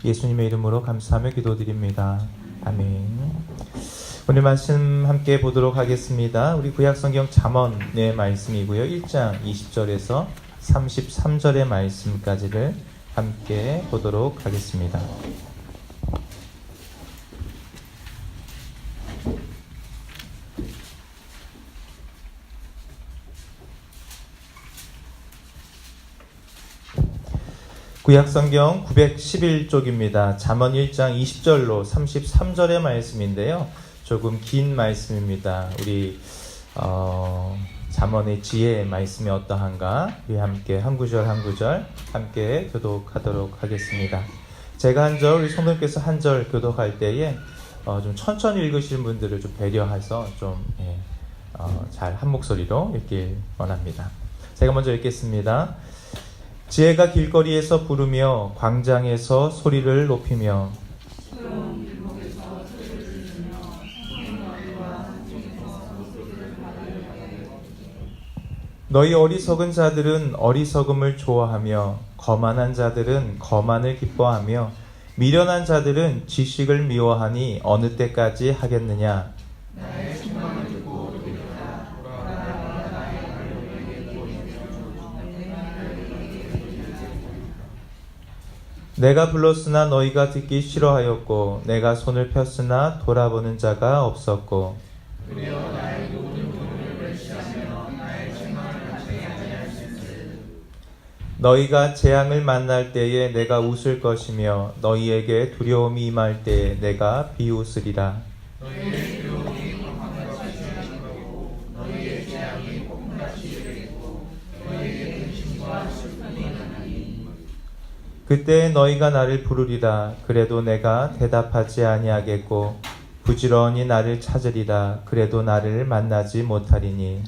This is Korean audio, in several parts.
예수님의 이름으로 감사하며 기도드립니다. 아멘. 오늘 말씀 함께 보도록 하겠습니다. 우리 구약성경 잠언의 말씀이고요. 1장 20절에서 33절의 말씀까지를 함께 보도록 하겠습니다. 구약성경 911쪽입니다. 잠언 1장 20절로 33절의 말씀인데요. 조금 긴 말씀입니다. 우리 잠언의 지혜의 말씀이 어떠한가 우리 함께 한 구절 한 구절 함께 교독하도록 하겠습니다. 제가 한 절, 우리 성도님께서 한 절 교독할 때에 좀 천천히 읽으시는 분들을 좀 배려해서 좀 잘 한 목소리로 읽길 원합니다. 제가 먼저 읽겠습니다. 지혜가 길거리에서 부르며 광장에서 소리를 높이며 너희 어리석은 자들은 어리석음을 좋아하며 거만한 자들은 거만을 기뻐하며 미련한 자들은 지식을 미워하니 어느 때까지 하겠느냐. 내가 불렀으나 너희가 듣기 싫어하였고 내가 손을 폈으나 돌아보는 자가 없었고 너희가 재앙을 만날 때에 내가 웃을 것이며 너희에게 두려움이 임할 때에 내가 비웃으리라. 그때 너희가 나를 부르리라. 그래도 내가 대답하지 아니하겠고 부지런히 나를 찾으리라. 그래도 나를 만나지 못하리니.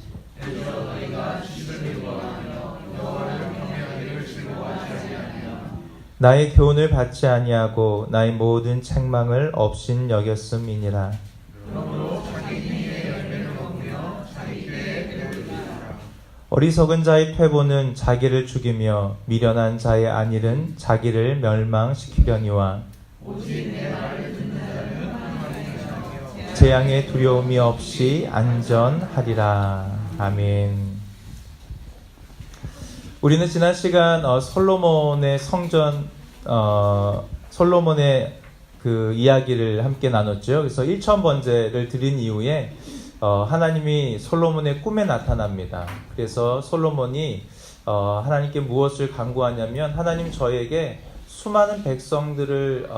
나의 교훈을 받지 아니하고 나의 모든 책망을 없인 여겼음이니라. 어리석은 자의 퇴보는 자기를 죽이며 미련한 자의 안일은 자기를 멸망시키려니와 재앙의 두려움이 없이 안전하리라. 아멘. 우리는 지난 시간 솔로몬의 성전 솔로몬의 그 이야기를 함께 나눴죠. 그래서 1,000번제를 드린 이후에 하나님이 솔로몬의 꿈에 나타납니다. 그래서 솔로몬이 하나님께 무엇을 간구하냐면 하나님 저에게 수많은 백성들을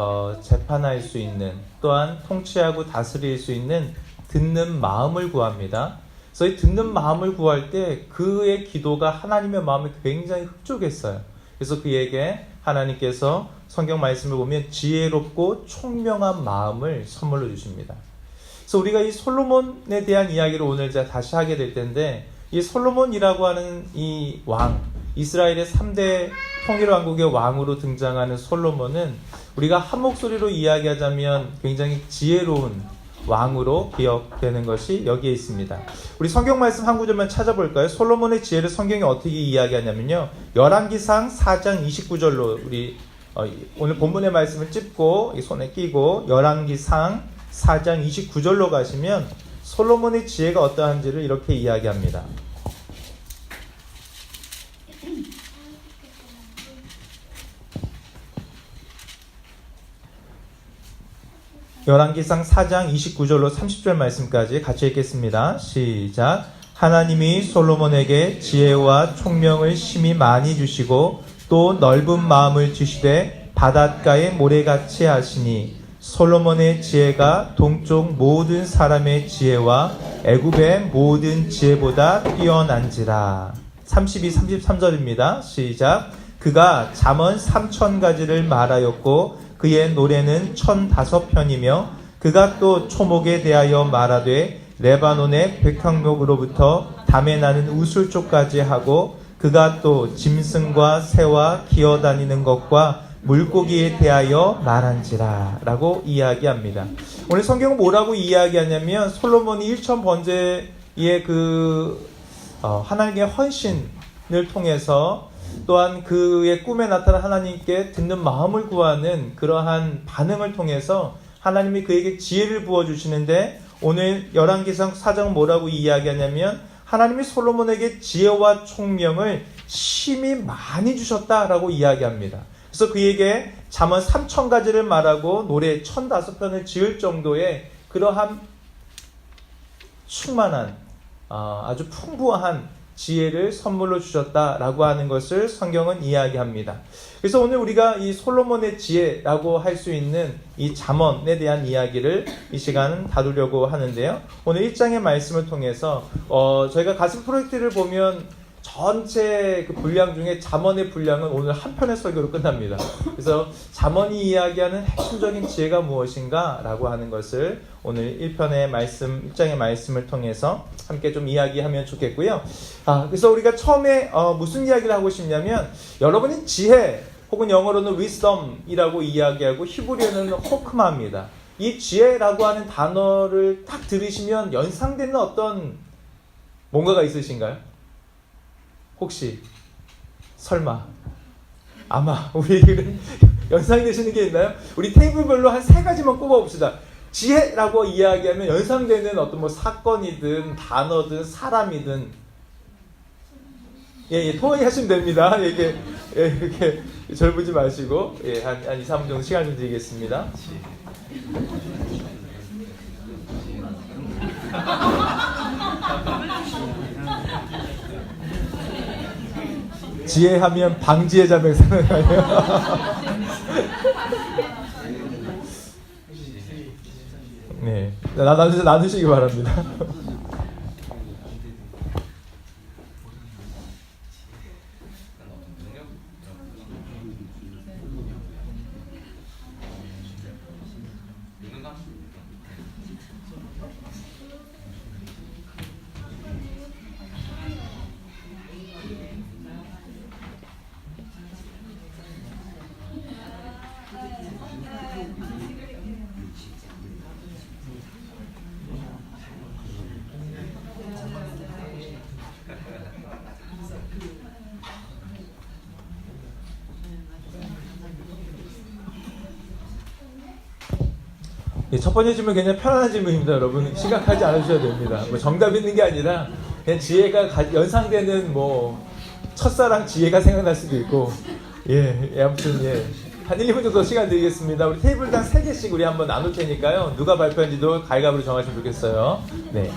재판할 수 있는 또한 통치하고 다스릴 수 있는 듣는 마음을 구합니다. 그래서 이 듣는 마음을 구할 때 그의 기도가 하나님의 마음에 굉장히 흡족했어요. 그래서 그에게 하나님께서 성경 말씀을 보면 지혜롭고 총명한 마음을 선물로 주십니다. 그래서 우리가 이 솔로몬에 대한 이야기를 오늘 다시 하게 될 텐데 이 솔로몬이라고 하는 이 왕, 이스라엘의 3대 통일 왕국의 왕으로 등장하는 솔로몬은 우리가 한 목소리로 이야기하자면 굉장히 지혜로운 왕으로 기억되는 것이 여기에 있습니다. 우리 성경 말씀 한 구절만 찾아볼까요? 솔로몬의 지혜를 성경이 어떻게 이야기하냐면요. 열왕기상 4장 29절로 우리 오늘 본문의 말씀을 찝고 손에 끼고 열왕기상 4장 29절로 가시면 솔로몬의 지혜가 어떠한지를 이렇게 이야기합니다. 열왕기상 4장 29절로 30절 말씀까지 같이 읽겠습니다. 시작. 하나님이 솔로몬에게 지혜와 총명을 심히 많이 주시고 또 넓은 마음을 주시되 바닷가의 모래같이 하시니 솔로몬의 지혜가 동쪽 모든 사람의 지혜와 애굽의 모든 지혜보다 뛰어난지라. 32, 33절입니다. 시작. 그가 잠언 3,000가지를 말하였고 그의 노래는 1,005편이며 그가 또 초목에 대하여 말하되 레바논의 백향목으로부터 담에 나는 우술초까지 하고 그가 또 짐승과 새와 기어다니는 것과 물고기에 대하여 말한지라 라고 이야기합니다. 오늘 성경은 뭐라고 이야기하냐면 솔로몬이 1,000번제의 하나님의 헌신을 통해서 또한 그의 꿈에 나타난 하나님께 듣는 마음을 구하는 그러한 반응을 통해서 하나님이 그에게 지혜를 부어주시는데, 오늘 열왕기상 4장 뭐라고 이야기하냐면 하나님이 솔로몬에게 지혜와 총명을 심히 많이 주셨다라고 이야기합니다. 그래서 그에게 잠언 3,000가지를 말하고 노래 1,005편을 지을 정도의 그러한 충만한 아주 풍부한 지혜를 선물로 주셨다라고 하는 것을 성경은 이야기합니다. 그래서 오늘 우리가 이 솔로몬의 지혜라고 할 수 있는 이 잠언에 대한 이야기를 이 시간 다루려고 하는데요. 오늘 1장의 말씀을 통해서 저희가 가슴 프로젝트를 보면 전체 그 분량 중에 잠언의 분량은 오늘 한 편의 설교로 끝납니다. 그래서 잠언이 이야기하는 핵심적인 지혜가 무엇인가 라고 하는 것을 오늘 1편의 말씀, 1장의 말씀을 통해서 함께 좀 이야기하면 좋겠고요. 그래서 우리가 처음에 무슨 이야기를 하고 싶냐면, 여러분이 지혜 혹은 영어로는 wisdom이라고 이야기하고 히브리어는 호크마입니다. 이 지혜라고 하는 단어를 딱 들으시면 연상되는 어떤 뭔가가 있으신가요? 혹시 설마 아마 우리에게는 연상되시는 게 있나요? 우리 테이블별로 한 3가지만 꼽아봅시다. 지혜라고 이야기하면 연상되는 어떤 뭐 사건이든 단어든 사람이든 토의하시면 됩니다. 이렇게 절부지 마시고 한 2, 3분 정도 시간 좀 드리겠습니다. 지혜하면 방지의 자명 생각나요. 네, 나누시기 바랍니다. 첫 번째 질문 굉장히 편안한 질문입니다. 여러분 심각하지 않으셔도 됩니다. 뭐 정답 있는 게 아니라 그냥 지혜가 연상되는 뭐 첫사랑 지혜가 생각날 수도 있고 아무튼 한 1, 2분 정도 시간 드리겠습니다. 우리 테이블당 3개씩 우리 한번 나눌 테니까요. 누가 발표한지도 가위바위보로 정하시면 좋겠어요. 네.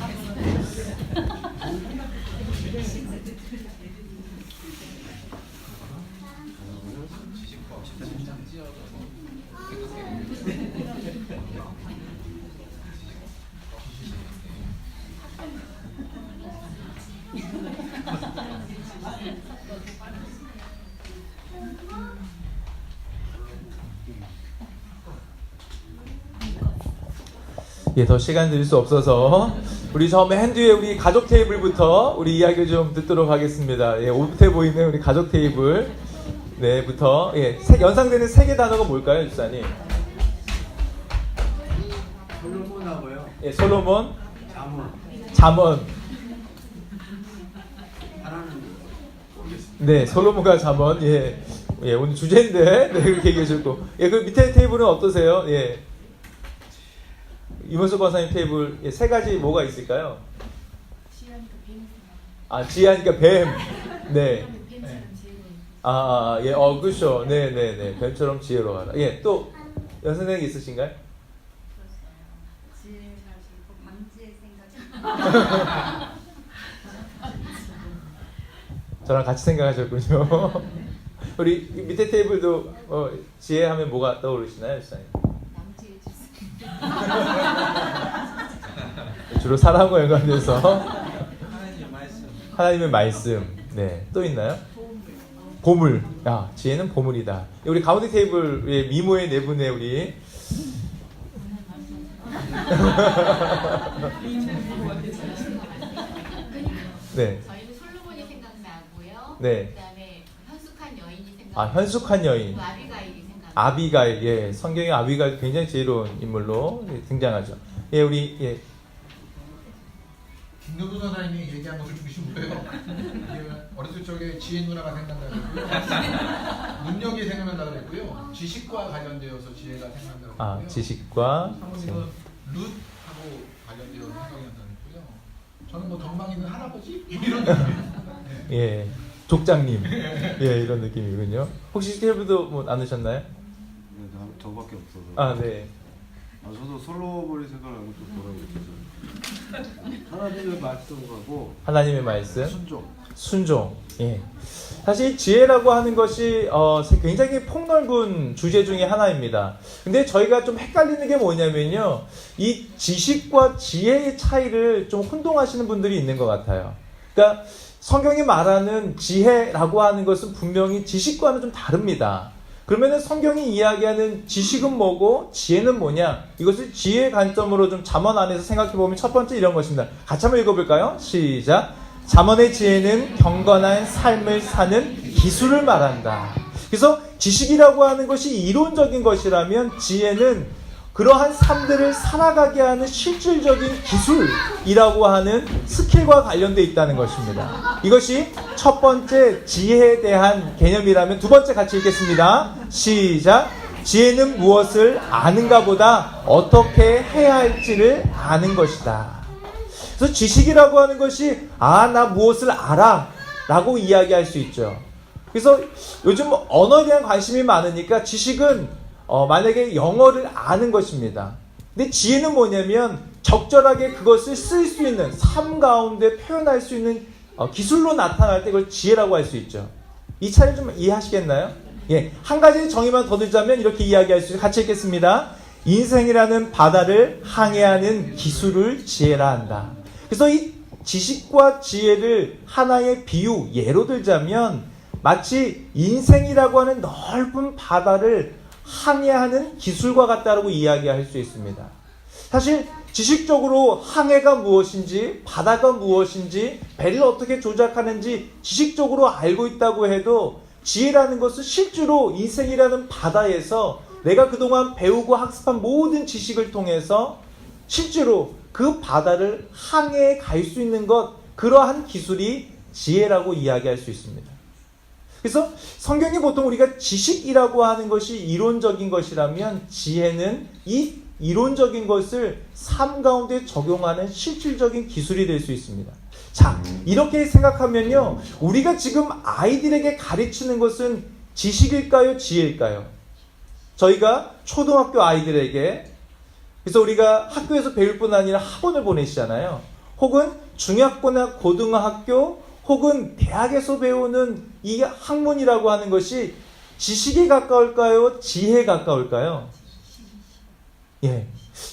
더 시간 드릴 수 없어서 우리 맨 뒤에 우리 가족 테이블부터 우리 이야기를 좀 듣도록 하겠습니다. 오붓해 보이는 우리 가족 테이블 부터 연상되는 3개 단어가 뭘까요, 집사님? 솔로몬하고요. 솔로몬, 잠언. 잠언. 하나는 네, 솔로몬과 잠언. 오늘 주제인데 그렇게 얘기해 주셨고. 그 밑에 테이블은 어떠세요? 이문수 권사님 테이블 3가지 뭐가 있을까요? 지혜하니까 뱀. 네. 그렇죠. 네. 뱀처럼 지혜로워라. 또 연상되는 게 있으신가요? 지혜를 잘 지고 방지의 생각. 저랑 같이 생각하셨군요. 우리 밑에 테이블도 지혜하면 뭐가 떠오르시나요, 집사님? 남지의 주스. 주로 사랑과 연관돼서 하나님의 말씀. 하나님의 말씀. 또 있나요? 보물. 지혜는 보물이다. 우리 가운데 테이블의 미모의 4분의 우리 저희는 솔로몬이 생각나고요. 네. 그다음에 현숙한 여인이 생각나고. 현숙한 여인. 또 아비가일이 생각나고. 아비가일. 성경에 아비가일 굉장히 지혜로운 인물로 등장하죠. 우리 김노부 선생님이 얘기한 것을 중심으로요. 어렸을 적에 지혜 누나가 생각난다고 했고요. 능력이 생각난다고 했고요. 지식과 관련되어서 지혜가 생각난다고 했고요. 아, 지식과 사모님은 룻하고 관련되어서 생각이 난다고 했고요. 저는 뭐 덕망 있는 할아버지? 이런 느낌이에요. 네. 예, 족장님. 예, 이런 느낌이군요. 혹시 스케일도 뭐 나누셨나요? 네, 저밖에 없어서. 아, 네. 저도 솔로몬이 생각하고 또 뭐라고 그랬어요. 하나님의 말씀하고 하나님의 말씀. 순종. 순종. 예. 사실 지혜라고 하는 것이 굉장히 폭넓은 주제 중에 하나입니다. 근데 저희가 좀 헷갈리는 게 뭐냐면요. 이 지식과 지혜의 차이를 좀 혼동하시는 분들이 있는 것 같아요. 그러니까 성경이 말하는 지혜라고 하는 것은 분명히 지식과는 좀 다릅니다. 그러면은 성경이 이야기하는 지식은 뭐고 지혜는 뭐냐? 이것을 지혜의 관점으로 좀 잠언 안에서 생각해 보면 첫 번째 이런 것입니다. 같이 한번 읽어볼까요? 시작. 잠언의 지혜는 경건한 삶을 사는 기술을 말한다. 그래서 지식이라고 하는 것이 이론적인 것이라면 지혜는 그러한 삶들을 살아가게 하는 실질적인 기술이라고 하는 스킬과 관련되어 있다는 것입니다. 이것이 첫 번째 지혜에 대한 개념이라면 두 번째 같이 읽겠습니다. 시작. 지혜는 무엇을 아는가 보다 어떻게 해야 할지를 아는 것이다. 그래서 지식이라고 하는 것이 나 무엇을 알아 라고 이야기할 수 있죠. 그래서 요즘 언어에 대한 관심이 많으니까 지식은 만약에 영어를 아는 것입니다. 근데 지혜는 뭐냐면 적절하게 그것을 쓸 수 있는 삶 가운데 표현할 수 있는 기술로 나타날 때 그걸 지혜라고 할 수 있죠. 이 차이를 좀 이해하시겠나요? 예, 한 가지 정의만 더 들자면 이렇게 이야기할 수 있어요. 같이 읽겠습니다. 인생이라는 바다를 항해하는 기술을 지혜라 한다. 그래서 이 지식과 지혜를 하나의 비유, 예로 들자면 마치 인생이라고 하는 넓은 바다를 항해하는 기술과 같다라고 이야기할 수 있습니다. 사실 지식적으로 항해가 무엇인지, 바다가 무엇인지, 배를 어떻게 조작하는지 지식적으로 알고 있다고 해도 지혜라는 것은 실제로 인생이라는 바다에서 내가 그동안 배우고 학습한 모든 지식을 통해서 실제로 그 바다를 항해해 갈 수 있는 것, 그러한 기술이 지혜라고 이야기할 수 있습니다. 그래서 성경이 보통 우리가 지식이라고 하는 것이 이론적인 것이라면 지혜는 이 이론적인 것을 삶 가운데 적용하는 실질적인 기술이 될 수 있습니다. 자, 이렇게 생각하면요, 우리가 지금 아이들에게 가르치는 것은 지식일까요? 지혜일까요? 저희가 초등학교 아이들에게, 그래서 우리가 학교에서 배울 뿐 아니라 학원을 보내시잖아요. 혹은 중학교나 고등학교 혹은 대학에서 배우는 이 학문이라고 하는 것이 지식에 가까울까요? 지혜에 가까울까요? 예,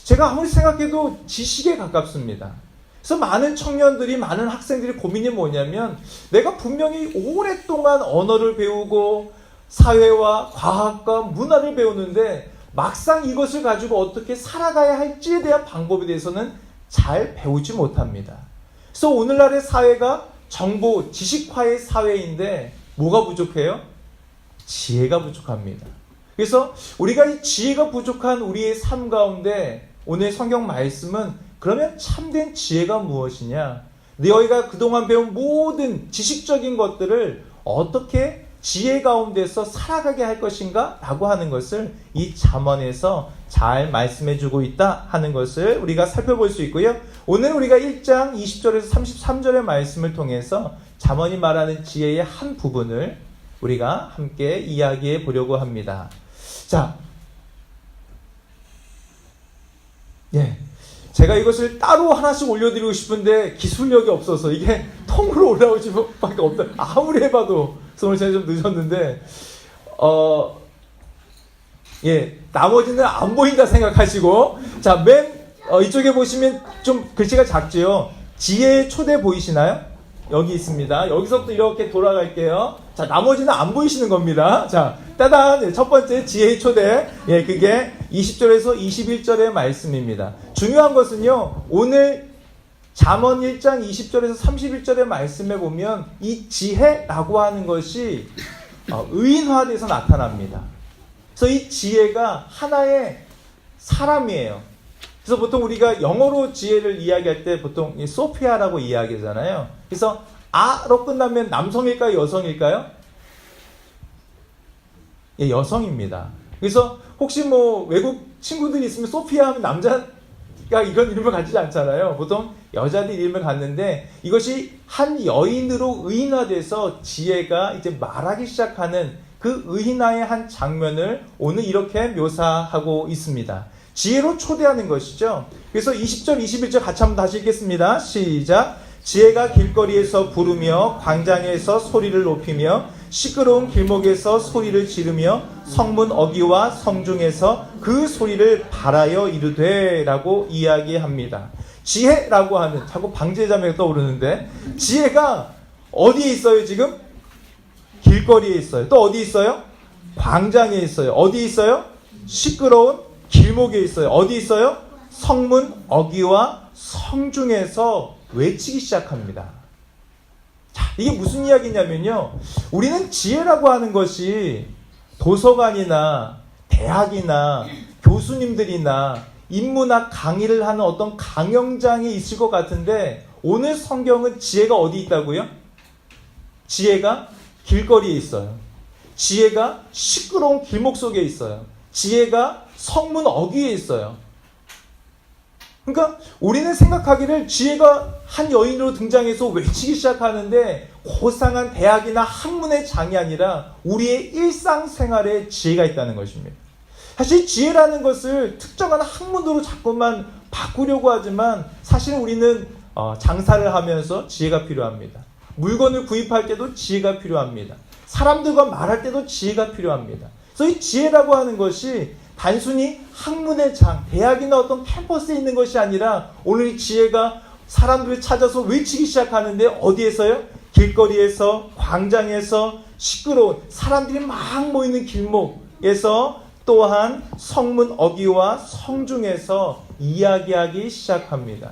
제가 아무리 생각해도 지식에 가깝습니다. 그래서 많은 청년들이, 많은 학생들이 고민이 뭐냐면 내가 분명히 오랫동안 언어를 배우고 사회와 과학과 문화를 배우는데 막상 이것을 가지고 어떻게 살아가야 할지에 대한 방법에 대해서는 잘 배우지 못합니다. 그래서 오늘날의 사회가 정보, 지식화의 사회인데 뭐가 부족해요? 지혜가 부족합니다. 그래서 우리가 이 지혜가 부족한 우리의 삶 가운데 오늘 성경 말씀은 그러면 참된 지혜가 무엇이냐? 너희가 그동안 배운 모든 지식적인 것들을 어떻게 지혜 가운데서 살아가게 할 것인가? 라고 하는 것을 이 잠언에서 잘 말씀해주고 있다 하는 것을 우리가 살펴볼 수 있고요. 오늘 우리가 1장 20절에서 33절의 말씀을 통해서 잠언이 말하는 지혜의 한 부분을 우리가 함께 이야기해 보려고 합니다. 자, 예, 제가 이것을 따로 하나씩 올려드리고 싶은데 기술력이 없어서 이게 통으로 올라오지 밖에 없다. 아무리 해봐도 오늘 제가 좀 늦었는데 예, 나머지는 안 보인다 생각하시고, 자, 맨 이쪽에 보시면 좀 글씨가 작지요. 지혜의 초대 보이시나요? 여기 있습니다. 여기서부터 이렇게 돌아갈게요. 자, 나머지는 안 보이시는 겁니다. 자, 따단, 첫 번째 지혜의 초대. 예, 그게 20절에서 21절의 말씀입니다. 중요한 것은요, 오늘 잠언 1장 20절에서 31절의 말씀에 보면 이 지혜라고 하는 것이 의인화돼서 나타납니다. 그래서 이 지혜가 하나의 사람이에요. 그래서 보통 우리가 영어로 지혜를 이야기할 때 보통 이 소피아라고 이야기하잖아요. 그래서 아로 끝나면 남성일까요? 여성일까요? 예, 여성입니다. 그래서 혹시 뭐 외국 친구들이 있으면 소피아 하면 남자가 이런 이름을 가지지 않잖아요. 보통 여자들 이름을 갖는데 이것이 한 여인으로 의인화돼서 지혜가 이제 말하기 시작하는 그 의인화의 한 장면을 오늘 이렇게 묘사하고 있습니다. 지혜로 초대하는 것이죠. 그래서 20절, 21절 같이 한번 다시 읽겠습니다. 시작. 지혜가 길거리에서 부르며 광장에서 소리를 높이며 시끄러운 길목에서 소리를 지르며 성문 어귀와 성중에서 그 소리를 발하여 이르되 라고 이야기합니다. 지혜라고 하는, 자꾸 방제자매가 떠오르는데, 지혜가 어디에 있어요 지금? 길거리에 있어요. 또 어디 있어요? 광장에 있어요. 어디 있어요? 시끄러운 길목에 있어요. 어디 있어요? 성문 어귀와 성중에서 외치기 시작합니다. 자, 이게 무슨 이야기냐면요. 우리는 지혜라고 하는 것이 도서관이나 대학이나 교수님들이나 인문학 강의를 하는 어떤 강연장에 있을 것 같은데 오늘 성경은 지혜가 어디 있다고요? 지혜가 길거리에 있어요. 지혜가 시끄러운 길목 속에 있어요. 지혜가 성문 어귀에 있어요. 그러니까 우리는 생각하기를 지혜가 한 여인으로 등장해서 외치기 시작하는데 고상한 대학이나 학문의 장이 아니라 우리의 일상생활에 지혜가 있다는 것입니다. 사실 지혜라는 것을 특정한 학문으로 자꾸만 바꾸려고 하지만 사실 우리는 장사를 하면서 지혜가 필요합니다. 물건을 구입할 때도 지혜가 필요합니다. 사람들과 말할 때도 지혜가 필요합니다. 그래서 이 지혜라고 하는 것이 단순히 학문의 장, 대학이나 어떤 캠퍼스에 있는 것이 아니라 오늘 이 지혜가 사람들을 찾아서 외치기 시작하는데 어디에서요? 길거리에서, 광장에서, 시끄러운 사람들이 막 모이는 길목에서 또한 성문 어귀와 성중에서 이야기하기 시작합니다.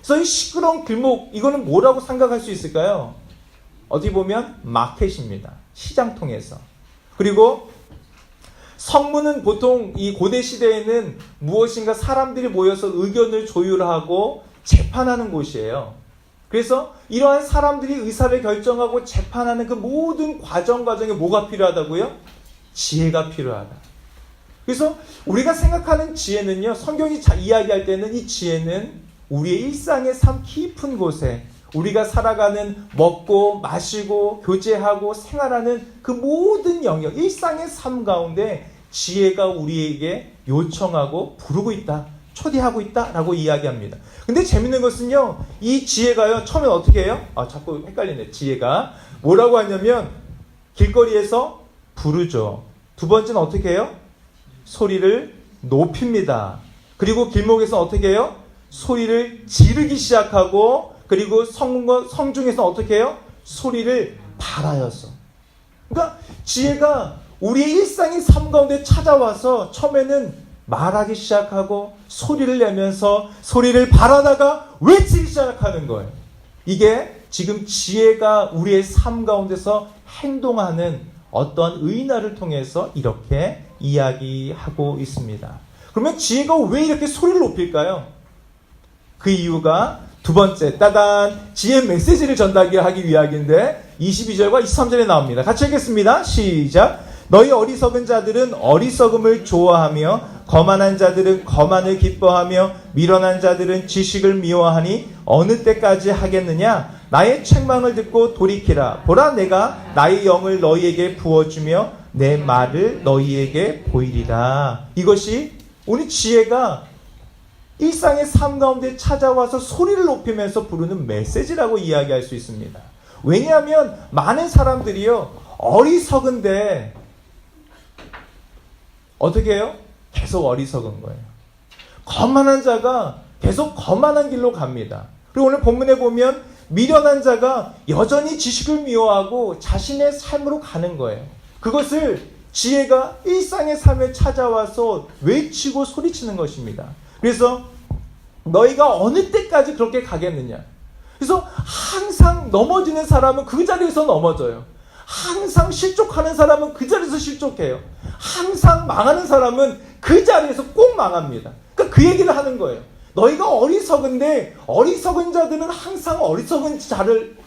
그래서 이 시끄러운 길목, 이거는 뭐라고 생각할 수 있을까요? 어디 보면 마켓입니다. 시장통에서. 그리고 성문은 보통 이 고대 시대에는 무엇인가 사람들이 모여서 의견을 조율하고 재판하는 곳이에요. 그래서 이러한 사람들이 의사를 결정하고 재판하는 그 모든 과정에 뭐가 필요하다고요? 지혜가 필요하다. 그래서 우리가 생각하는 지혜는요, 성경이 이야기할 때는 이 지혜는 우리의 일상의 삶 깊은 곳에 우리가 살아가는 먹고 마시고 교제하고 생활하는 그 모든 영역, 일상의 삶 가운데 지혜가 우리에게 요청하고 부르고 있다, 초대하고 있다라고 이야기합니다. 근데 재밌는 것은요, 이 지혜가요, 처음엔 어떻게 해요? 자꾸 헷갈리네. 지혜가 뭐라고 하냐면 길거리에서 부르죠. 두 번째는 어떻게 해요? 소리를 높입니다. 그리고 길목에서 어떻게 해요? 소리를 지르기 시작하고, 그리고 성중에서 어떻게 해요? 소리를 발하여서. 그러니까 지혜가 우리의 일상의 삶 가운데 찾아와서 처음에는 말하기 시작하고 소리를 내면서 소리를 발하다가 외치기 시작하는 거예요. 이게 지금 지혜가 우리의 삶 가운데서 행동하는 어떤 의인화를 통해서 이렇게 이야기하고 있습니다. 그러면 지혜가 왜 이렇게 소리를 높일까요? 그 이유가 두 번째, 따단, 지혜 메시지를 전달하기 위함인데 22절과 23절에 나옵니다. 같이 읽겠습니다. 시작. 너희 어리석은 자들은 어리석음을 좋아하며 거만한 자들은 거만을 기뻐하며 미련한 자들은 지식을 미워하니 어느 때까지 하겠느냐? 나의 책망을 듣고 돌이키라. 보라, 내가 나의 영을 너희에게 부어주며 내 말을 너희에게 보이리라. 이것이 우리 지혜가 일상의 삶 가운데 찾아와서 소리를 높이면서 부르는 메시지라고 이야기할 수 있습니다. 왜냐하면 많은 사람들이요, 어리석은데 어떻게 해요? 계속 어리석은 거예요. 거만한 자가 계속 거만한 길로 갑니다. 그리고 오늘 본문에 보면 미련한 자가 여전히 지식을 미워하고 자신의 삶으로 가는 거예요. 그것을 지혜가 일상의 삶에 찾아와서 외치고 소리치는 것입니다. 그래서 너희가 어느 때까지 그렇게 가겠느냐? 그래서 항상 넘어지는 사람은 그 자리에서 넘어져요. 항상 실족하는 사람은 그 자리에서 실족해요. 항상 망하는 사람은 그 자리에서 꼭 망합니다. 그러니까 그 얘기를 하는 거예요. 너희가 어리석은데 어리석은 자들은 항상 어리석은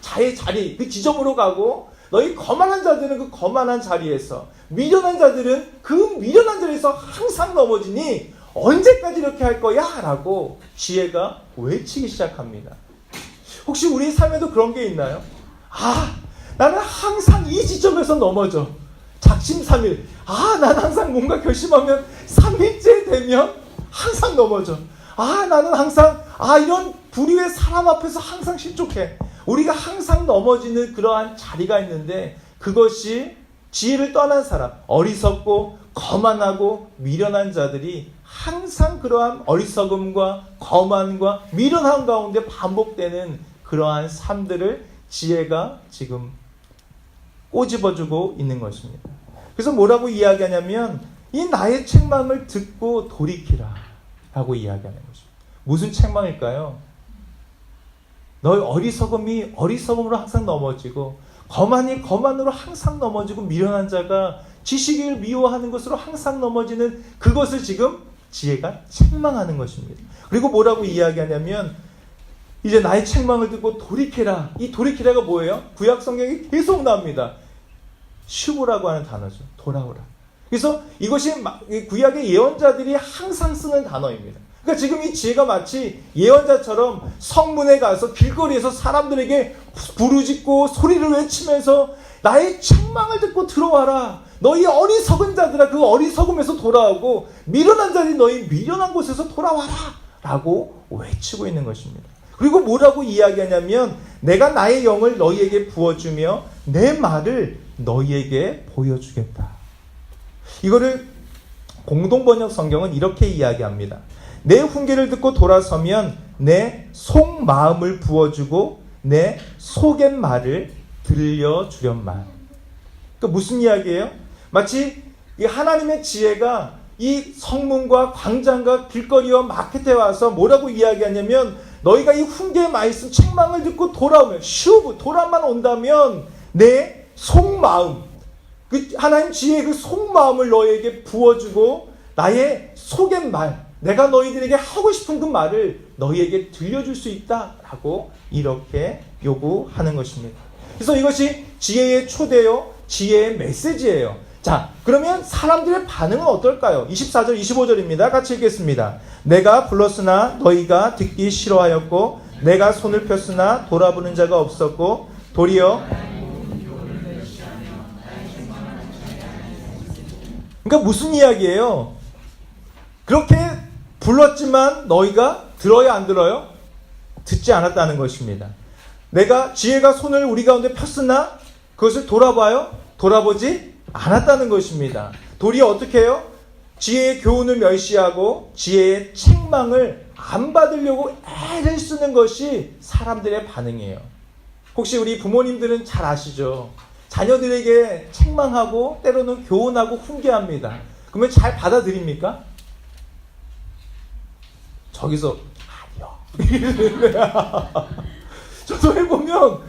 자의 자리, 그 지점으로 가고 너희 거만한 자들은 그 거만한 자리에서, 미련한 자들은 그 미련한 자리에서 항상 넘어지니 언제까지 이렇게 할 거야? 라고 지혜가 외치기 시작합니다. 혹시 우리 삶에도 그런 게 있나요? 나는 항상 이 지점에서 넘어져. 작심삼일. 나는 항상 뭔가 결심하면 3일째 되면 항상 넘어져. 나는 항상 이런 불의의 사람 앞에서 항상 실족해. 우리가 항상 넘어지는 그러한 자리가 있는데, 그것이 지혜를 떠난 사람, 어리석고 거만하고 미련한 자들이 항상 그러한 어리석음과 거만과 미련함 가운데 반복되는 그러한 삶들을 지혜가 지금 꼬집어주고 있는 것입니다. 그래서 뭐라고 이야기하냐면, 이 나의 책망을 듣고 돌이키라 라고 이야기하는 것입니다. 무슨 책망일까요? 너의 어리석음이 어리석음으로 항상 넘어지고, 거만이 거만으로 항상 넘어지고, 미련한 자가 지식을 미워하는 것으로 항상 넘어지는 그것을 지금 지혜가 책망하는 것입니다. 그리고 뭐라고 이야기하냐면, 이제 나의 책망을 듣고 돌이키라. 이 돌이키라가 뭐예요? 구약 성경에 계속 나옵니다. 슈브라고 하는 단어죠. 돌아오라. 그래서 이것이 구약의 예언자들이 항상 쓰는 단어입니다. 그러니까 지금 이 지혜가 마치 예언자처럼 성문에 가서 길거리에서 사람들에게 부르짖고 소리를 외치면서 나의 책망을 듣고 들어와라. 너희 어리석은 자들아, 그 어리석음에서 돌아오고, 미련한 자들이 너희 미련한 곳에서 돌아와라 라고 외치고 있는 것입니다. 그리고 뭐라고 이야기하냐면, 내가 나의 영을 너희에게 부어주며 내 말을 너희에게 보여주겠다. 이거를 공동번역 성경은 이렇게 이야기합니다. 내 훈계를 듣고 돌아서면 내 속마음을 부어주고 내 속의 말을 들려주련만. 그러니까 무슨 이야기예요? 마치 이 하나님의 지혜가 이 성문과 광장과 길거리와 마켓에 와서 뭐라고 이야기하냐면, 너희가 이 훈계의 말씀 책망을 듣고 돌아오면, 돌아만 온다면 내 속마음, 그 하나님 지혜의 그 속마음을 너희에게 부어주고 나의 속의 말, 내가 너희들에게 하고 싶은 그 말을 너희에게 들려줄 수 있다라고 이렇게 요구하는 것입니다. 그래서 이것이 지혜의 초대요, 지혜의 메시지예요. 자, 그러면 사람들의 반응은 어떨까요? 24절, 25절입니다. 같이 읽겠습니다. 내가 불렀으나 너희가 듣기 싫어하였고, 내가 손을 폈으나 돌아보는 자가 없었고, 도리어 그러니까 무슨 이야기예요? 그렇게 불렀지만 너희가 들어야 안 들어요? 듣지 않았다는 것입니다. 내가 지혜가 손을 우리 가운데 폈으나 그것을 돌아봐요? 돌아보지 않았다는 것입니다. 도리어 어떻게 해요? 지혜의 교훈을 멸시하고 지혜의 책망을 안 받으려고 애를 쓰는 것이 사람들의 반응이에요. 혹시 우리 부모님들은 잘 아시죠? 자녀들에게 책망하고 때로는 교훈하고 훈계합니다. 그러면 잘 받아들입니까? 저기서 아니요. 저도 해보면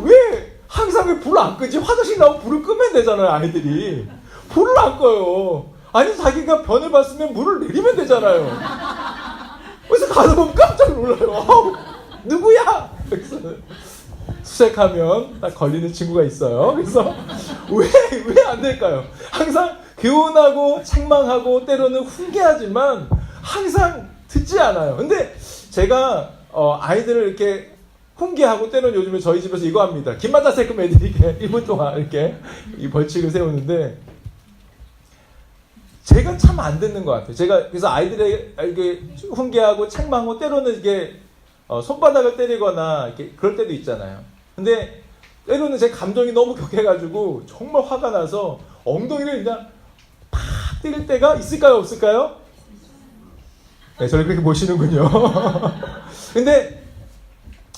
왜 항상 왜 불을 안 끄지? 화장실 나오면 불을 끄면 되잖아요. 아이들이 불을 안 꺼요. 아니 자기가 변을 봤으면 물을 내리면 되잖아요. 그래서 가다 보면 깜짝 놀라요. 누구야? 그래서 수색하면 딱 걸리는 친구가 있어요. 그래서 왜 안 될까요? 항상 교훈하고 책망하고 때로는 훈계하지만 항상 듣지 않아요. 근데 제가 아이들을 이렇게 훈계하고 때로는 요즘에 저희 집에서 이거 합니다. 김만자 세금 애들에게 1분 동안 이렇게 이 벌칙을 세우는데 제가 참 안 듣는 것 같아요. 제가 그래서 아이들에게 훈계하고 책망하고 때로는 이게 손바닥을 때리거나 이렇게 그럴 때도 있잖아요. 근데 때로는 제 감정이 너무 격해가지고 정말 화가 나서 엉덩이를 그냥 팍 때릴 때가 있을까요? 없을까요? 네, 저를 그렇게 보시는군요. 근데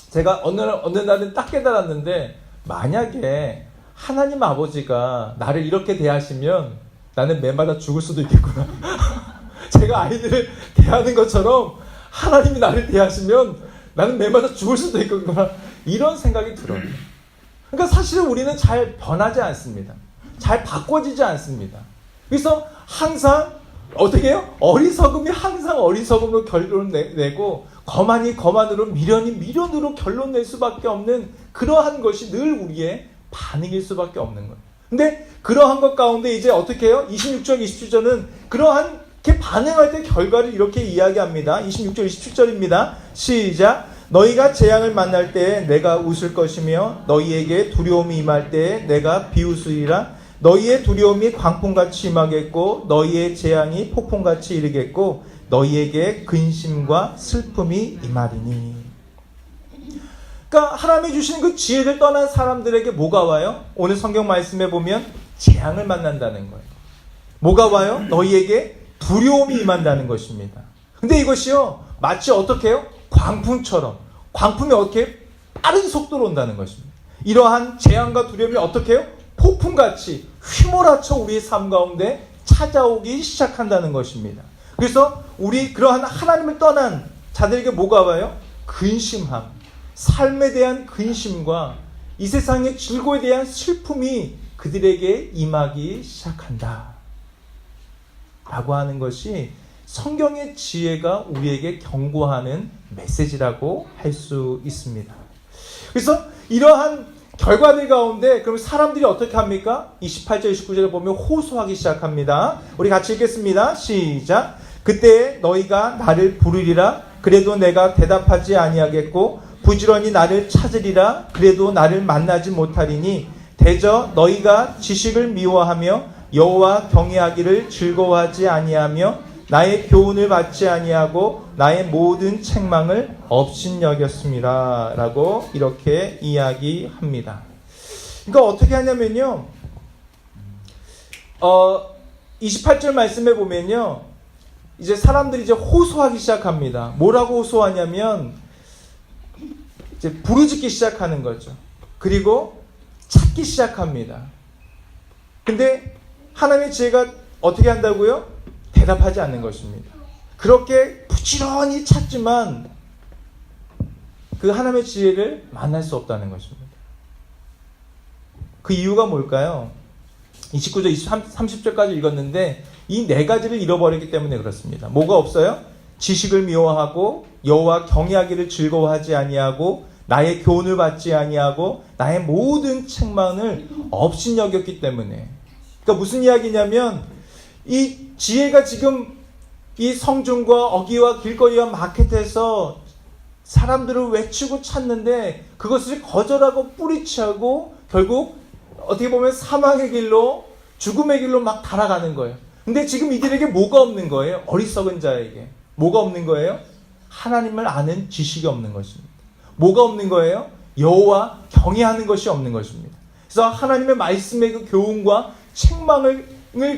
제가 어느 날은 딱 깨달았는데, 만약에 하나님 아버지가 나를 이렇게 대하시면 나는 매마다 죽을 수도 있겠구나. 제가 아이들을 대하는 것처럼 하나님이 나를 대하시면 나는 매마다 죽을 수도 있겠구나. 이런 생각이 들어요. 그러니까 사실은 우리는 잘 변하지 않습니다. 잘 바꿔지지 않습니다. 그래서 항상 어떻게 해요? 어리석음이 항상 어리석음으로 결론을 내고 거만이 거만으로 미련이 미련으로 결론 낼 수밖에 없는 그러한 것이 늘 우리의 반응일 수밖에 없는 거예요. 근데 그러한 것 가운데 이제 어떻게 해요? 26절, 27절은 그러한 반응할 때 결과를 이렇게 이야기합니다. 26절, 27절입니다. 시작. 너희가 재앙을 만날 때에 내가 웃을 것이며 너희에게 두려움이 임할 때에 내가 비웃으리라. 너희의 두려움이 광풍같이 임하겠고 너희의 재앙이 폭풍같이 이르겠고 너희에게 근심과 슬픔이 임하리니. 그러니까 하나님이 주시는 그 지혜를 떠난 사람들에게 뭐가 와요? 오늘 성경 말씀에 보면 재앙을 만난다는 거예요. 뭐가 와요? 너희에게 두려움이 임한다는 것입니다. 근데 이것이요 마치 어떻게 해요? 광풍처럼. 광풍이 어떻게 빠른 속도로 온다는 것입니다. 이러한 재앙과 두려움이 어떻게 해요? 폭풍같이 휘몰아쳐 우리의 삶 가운데 찾아오기 시작한다는 것입니다. 그래서 우리 그러한 하나님을 떠난 자들에게 뭐가 와요? 근심함, 삶에 대한 근심과 이 세상의 즐거움에 대한 슬픔이 그들에게 임하기 시작한다 라고 하는 것이 성경의 지혜가 우리에게 경고하는 메시지라고 할 수 있습니다. 그래서 이러한 결과들 가운데 그럼 사람들이 어떻게 합니까? 28절, 29절을 보면 호소하기 시작합니다. 우리 같이 읽겠습니다. 시작. 그때 너희가 나를 부르리라. 그래도 내가 대답하지 아니하겠고 부지런히 나를 찾으리라. 그래도 나를 만나지 못하리니 대저 너희가 지식을 미워하며 여호와 경외하기를 즐거워하지 아니하며 나의 교훈을 받지 아니하고 나의 모든 책망을 업신여겼습니다. 라고 이렇게 이야기합니다. 그러니까 어떻게 하냐면요. 28절 말씀에 보면요. 이제 사람들이 이제 호소하기 시작합니다. 뭐라고 호소하냐면 이제 부르짖기 시작하는 거죠. 그리고 찾기 시작합니다. 근데 하나님의 지혜가 어떻게 한다고요? 대답하지 않는 것입니다. 그렇게 부지런히 찾지만 그 하나님의 지혜를 만날 수 없다는 것입니다. 그 이유가 뭘까요? 29절, 30절까지 읽었는데 이 네 가지를 잃어버리기 때문에 그렇습니다. 뭐가 없어요? 지식을 미워하고 여호와 경외하기를 즐거워하지 아니하고 나의 교훈을 받지 아니하고 나의 모든 책망을 업신여겼기 때문에. 그러니까 무슨 이야기냐면 이 지혜가 지금 이 성중과 어귀와 길거리와 마켓에서 사람들을 외치고 찾는데 그것을 거절하고 뿌리치하고 결국 어떻게 보면 사망의 길로 죽음의 길로 막 달아가는 거예요. 근데 지금 이들에게 뭐가 없는 거예요? 어리석은 자에게 뭐가 없는 거예요? 하나님을 아는 지식이 없는 것입니다. 뭐가 없는 거예요? 여호와 경외하는 것이 없는 것입니다. 그래서 하나님의 말씀의 그 교훈과 책망을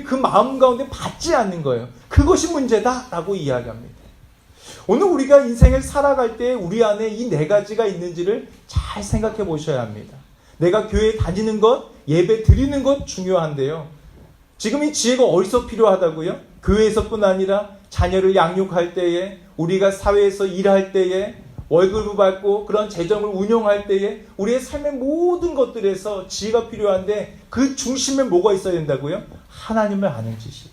그 마음 가운데 받지 않는 거예요. 그것이 문제다라고 이야기합니다. 오늘 우리가 인생을 살아갈 때 우리 안에 이 네 가지가 있는지를 잘 생각해 보셔야 합니다. 내가 교회에 다니는 것, 예배 드리는 것 중요한데요. 지금 이 지혜가 어디서 필요하다고요? 교회에서뿐 아니라 자녀를 양육할 때에, 우리가 사회에서 일할 때에, 월급을 받고 그런 재정을 운용할 때에 우리의 삶의 모든 것들에서 지혜가 필요한데 그 중심에 뭐가 있어야 된다고요? 하나님을 아는 지식,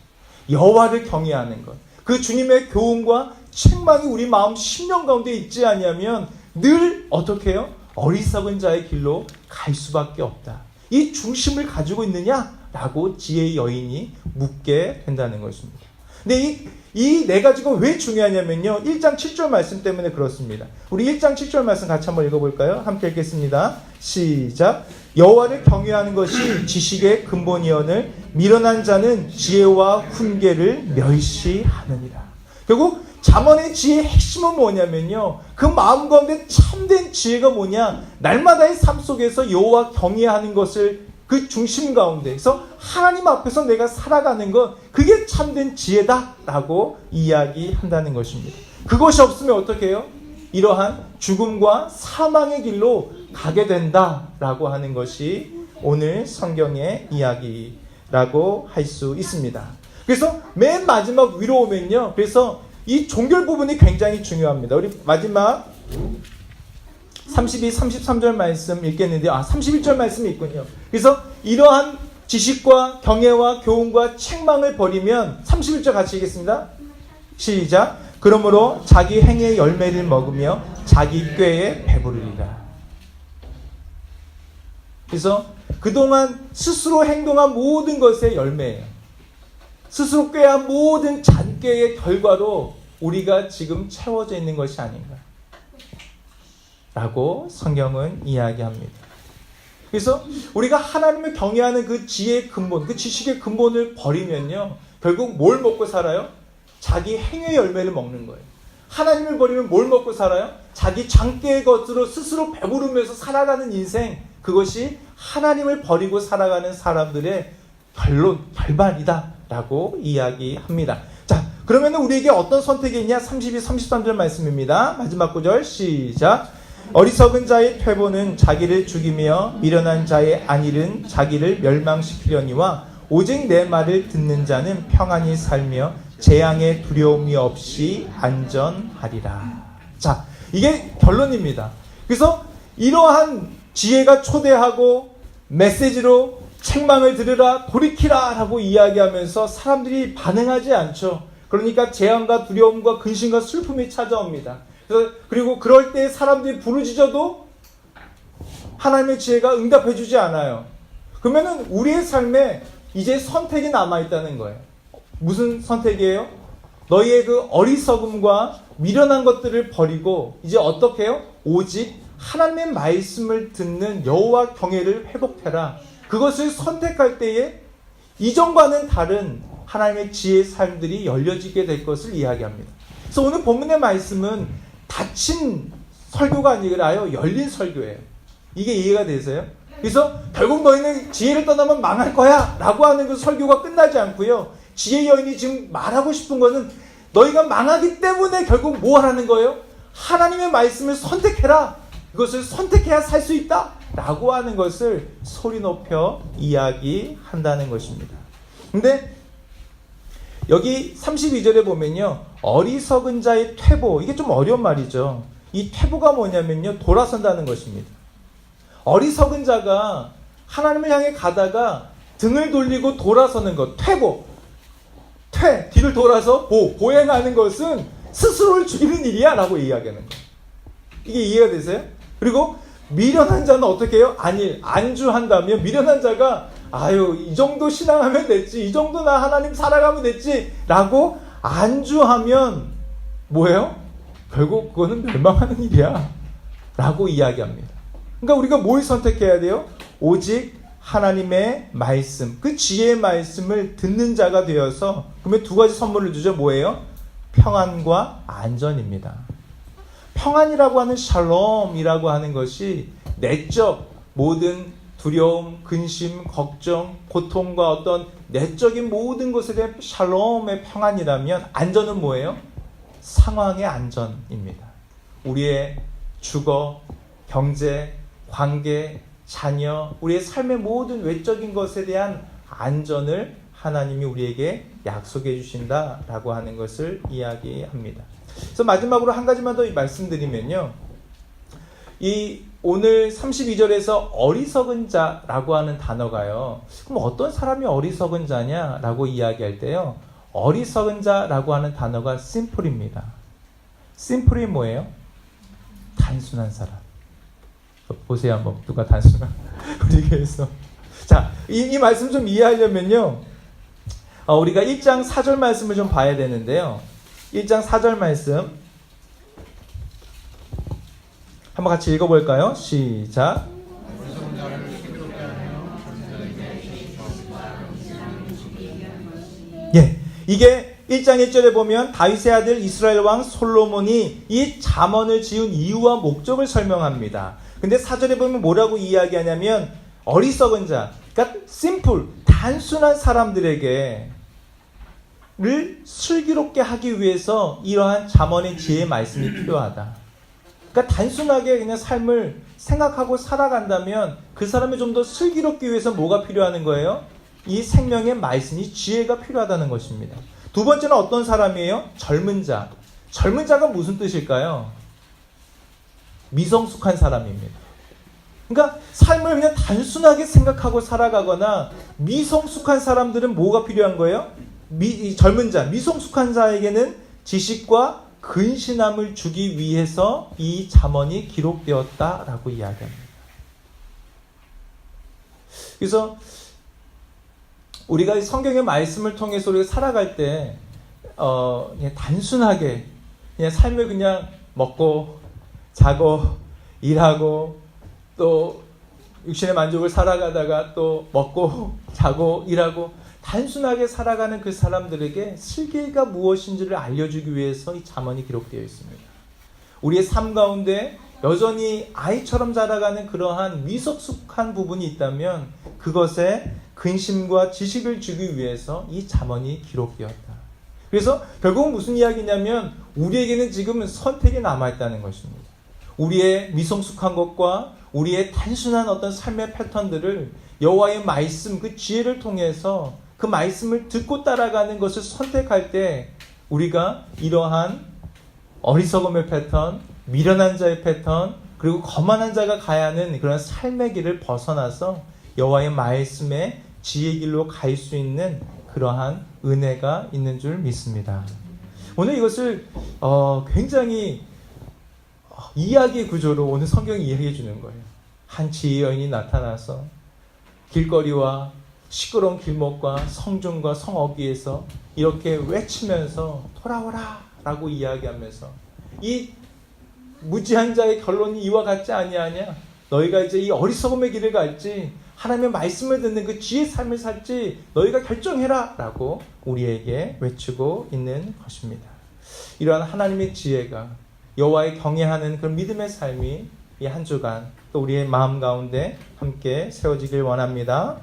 여호와를 경외하는 것, 그 주님의 교훈과 책망이 우리 마음 심령 가운데 있지 아니하면 늘 어떻게 해요? 어리석은 자의 길로 갈 수밖에 없다. 이 중심을 가지고 있느냐라고 지혜의 여인이 묻게 된다는 것입니다. 근데 이 네 가지가 왜 중요하냐면요. 1장 7절 말씀 때문에 그렇습니다. 우리 1장 7절 말씀 같이 한번 읽어볼까요? 함께 읽겠습니다. 시작. 여호와를 경외하는 것이 지식의 근본이오늘 미련한 자는 지혜와 훈계를 멸시하느니라. 결국 잠언의 지혜의 핵심은 뭐냐면요. 그 마음 가운데 참된 지혜가 뭐냐. 날마다의 삶 속에서 여호와 경외하는 것을 그 중심 가운데서 하나님 앞에서 내가 살아가는 것, 그게 참된 지혜다라고 이야기한다는 것입니다. 그것이 없으면 어떻게 해요? 이러한 죽음과 사망의 길로 가게 된다라고 하는 것이 오늘 성경의 이야기라고 할 수 있습니다. 그래서 맨 마지막 위로 오면요. 그래서 이 종결 부분이 굉장히 중요합니다. 우리 마지막 32, 33절 말씀 읽겠는데 31절 말씀이 있군요. 그래서 이러한 지식과 경애와 교훈과 책망을 버리면 31절 같이 읽겠습니다. 시작. 그러므로 자기 행의 열매를 먹으며 자기 꾀에 배부르리라. 그래서 그동안 스스로 행동한 모든 것의 열매예요. 스스로 꾀한 모든 잔꾀의 결과로 우리가 지금 채워져 있는 것이 아닌가 라고 성경은 이야기합니다. 그래서 우리가 하나님을 경외하는 그 지혜의 근본, 그 지식의 근본을 버리면요, 결국 뭘 먹고 살아요? 자기 행위의 열매를 먹는 거예요. 하나님을 버리면 뭘 먹고 살아요? 자기 장깨의 것으로 스스로 배부르면서 살아가는 인생, 그것이 하나님을 버리고 살아가는 사람들의 결말이다 라고 이야기합니다. 자, 그러면 우리에게 어떤 선택이 있냐? 32, 33절 말씀입니다. 마지막 구절 시작. 어리석은 자의 퇴보는 자기를 죽이며 미련한 자의 안일은 자기를 멸망시키려니와 오직 내 말을 듣는 자는 평안히 살며 재앙의 두려움이 없이 안전하리라. 자, 이게 결론입니다. 그래서 이러한 지혜가 초대하고 메시지로 책망을 들으라, 돌이키라 라고 이야기하면서 사람들이 반응하지 않죠. 그러니까 재앙과 두려움과 근심과 슬픔이 찾아옵니다. 그리고 그럴 때 사람들이 부르짖어도 하나님의 지혜가 응답해 주지 않아요. 그러면은 우리의 삶에 이제 선택이 남아있다는 거예요. 무슨 선택이에요? 너희의 그 어리석음과 미련한 것들을 버리고 이제 어떻게 해요? 오직 하나님의 말씀을 듣는 여호와 경외를 회복해라. 그것을 선택할 때에 이전과는 다른 하나님의 지혜의 삶들이 열려지게 될 것을 이야기합니다. 그래서 오늘 본문의 말씀은 닫힌 설교가 아니라요, 열린 설교예요. 이게 이해가 되세요? 그래서 결국 너희는 지혜를 떠나면 망할 거야 라고 하는 그 설교가 끝나지 않고요, 지혜 여인이 지금 말하고 싶은 거는 너희가 망하기 때문에 결국 뭐 하라는 거예요? 하나님의 말씀을 선택해라. 이것을 선택해야 살 수 있다 라고 하는 것을 소리 높여 이야기한다는 것입니다. 근데 여기 32절에 보면요, 어리석은 자의 퇴보, 이게 좀 어려운 말이죠. 이 퇴보가 뭐냐면요, 돌아선다는 것입니다. 어리석은 자가 하나님을 향해 가다가 등을 돌리고 돌아서는 것, 퇴보, 뒤를 돌아서 보행하는 것은 스스로를 죽이는 일이야 라고 이야기하는 거예요. 이게 이해가 되세요? 그리고 미련한 자는 어떻게 해요? 안주한다면 미련한 자가 아유, 이 정도 신앙하면 됐지, 이 정도 나 하나님 살아가면 됐지 라고 안주하면 뭐예요? 결국 그거는 멸망하는 일이야 라고 이야기합니다. 그러니까 우리가 뭘 선택해야 돼요? 오직 하나님의 말씀, 그 지혜의 말씀을 듣는 자가 되어서, 그러면 두 가지 선물을 주죠. 뭐예요? 평안과 안전입니다. 평안이라고 하는 샬롬이라고 하는 것이 내적 모든 두려움, 근심, 걱정, 고통과 어떤 내적인 모든 것에 대한 샬롬의 평안이라면, 안전은 뭐예요? 상황의 안전입니다. 우리의 주거, 경제, 관계, 자녀, 우리의 삶의 모든 외적인 것에 대한 안전을 하나님이 우리에게 약속해 주신다라고 하는 것을 이야기합니다. 그래서 마지막으로 한 가지만 더 말씀드리면요, 이 오늘 32절에서 어리석은 자라고 하는 단어가요, 그럼 어떤 사람이 어리석은 자냐라고 이야기할 때요, 어리석은 자라고 하는 단어가 심플입니다. 심플이 뭐예요? 단순한 사람. 보세요 한번, 누가 단순한 우리 교회에서. 자, 이 말씀 좀 이해하려면요, 우리가 1장 4절 말씀을 좀 봐야 되는데요, 1장 4절 말씀 한번 같이 읽어볼까요? 시작. 예, 이게 1장 1절에 보면 다윗의 아들 이스라엘 왕 솔로몬이 이 잠언을 지은 이유와 목적을 설명합니다. 근데 4절에 보면 뭐라고 이야기하냐면, 어리석은 자, 그러니까 심플, 단순한 사람들에게 를 슬기롭게 하기 위해서 이러한 잠언의 지혜의 말씀이 필요하다. 그러니까 단순하게 그냥 삶을 생각하고 살아간다면 그 사람이 좀 더 슬기롭기 위해서 뭐가 필요하는 거예요? 이 생명의 말씀이 지혜가 필요하다는 것입니다. 두 번째는 어떤 사람이에요? 젊은 자. 젊은 자가 무슨 뜻일까요? 미성숙한 사람입니다. 그러니까 삶을 그냥 단순하게 생각하고 살아가거나 미성숙한 사람들은 뭐가 필요한 거예요? 이 젊은 자, 미성숙한 자에게는 지식과 근신함을 주기 위해서 이 잠언이 기록되었다라고 이야기합니다. 그래서 우리가 성경의 말씀을 통해서 우리가 살아갈 때 그냥 단순하게 그냥 삶을 그냥 먹고 자고 일하고 또 육신의 만족을 살아가다가 또 먹고 자고 일하고 단순하게 살아가는 그 사람들에게 슬기가 무엇인지를 알려주기 위해서 이 잠언이 기록되어 있습니다. 우리의 삶 가운데 여전히 아이처럼 자라가는 그러한 미성숙한 부분이 있다면 그것에 근심과 지식을 주기 위해서 이 잠언이 기록되었다. 그래서 결국은 무슨 이야기냐면 우리에게는 지금 선택이 남아있다는 것입니다. 우리의 미성숙한 것과 우리의 단순한 어떤 삶의 패턴들을 여호와의 말씀, 그 지혜를 통해서 그 말씀을 듣고 따라가는 것을 선택할 때 우리가 이러한 어리석음의 패턴, 미련한 자의 패턴, 그리고 거만한 자가 가야 하는 그런 삶의 길을 벗어나서 여호와의 말씀의 지혜 길로 갈 수 있는 그러한 은혜가 있는 줄 믿습니다. 오늘 이것을 굉장히 이야기의 구조로 오늘 성경이 이야기해 주는 거예요. 한 지혜 여인이 나타나서 길거리와 시끄러운 길목과 성중과 성어귀에서 이렇게 외치면서 돌아오라 라고 이야기하면서 이 무지한 자의 결론이 이와 같지 아니하냐? 너희가 이제 이 어리석음의 길을 갈지 하나님의 말씀을 듣는 그 지혜의 삶을 살지 너희가 결정해라 라고 우리에게 외치고 있는 것입니다. 이러한 하나님의 지혜가 여호와의 경외하는 그런 믿음의 삶이 이 한 주간 또 우리의 마음 가운데 함께 세워지길 원합니다.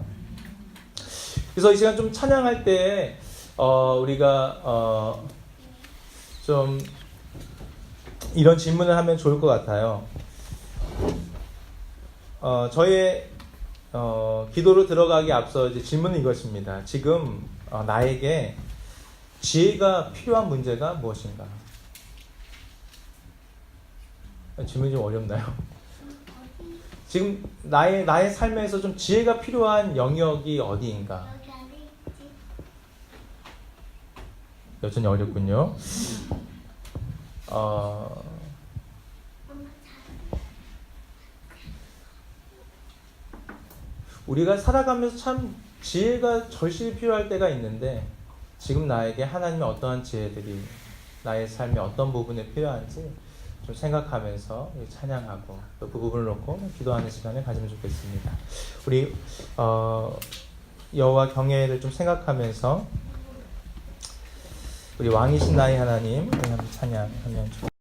그래서 이 시간 좀 찬양할 때 우리가 좀 이런 질문을 하면 좋을 것 같아요. 저의 기도로 들어가기 앞서 이제 질문은 이것입니다. 지금 나에게 지혜가 필요한 문제가 무엇인가? 질문이 좀 어렵나요? 지금 나의 삶에서 좀 지혜가 필요한 영역이 어디인가? 여전히 어렵군요. 우리가 살아가면서 참 지혜가 절실히 필요할 때가 있는데 지금 나에게 하나님의 어떠한 지혜들이 나의 삶의 어떤 부분에 필요한지 좀 생각하면서 찬양하고 또 그 부분을 놓고 기도하는 시간을 가지면 좋겠습니다. 우리 여호와 경외를 좀 생각하면서 우리 왕이신 나의 하나님 한번 찬양하면 좋겠습니다.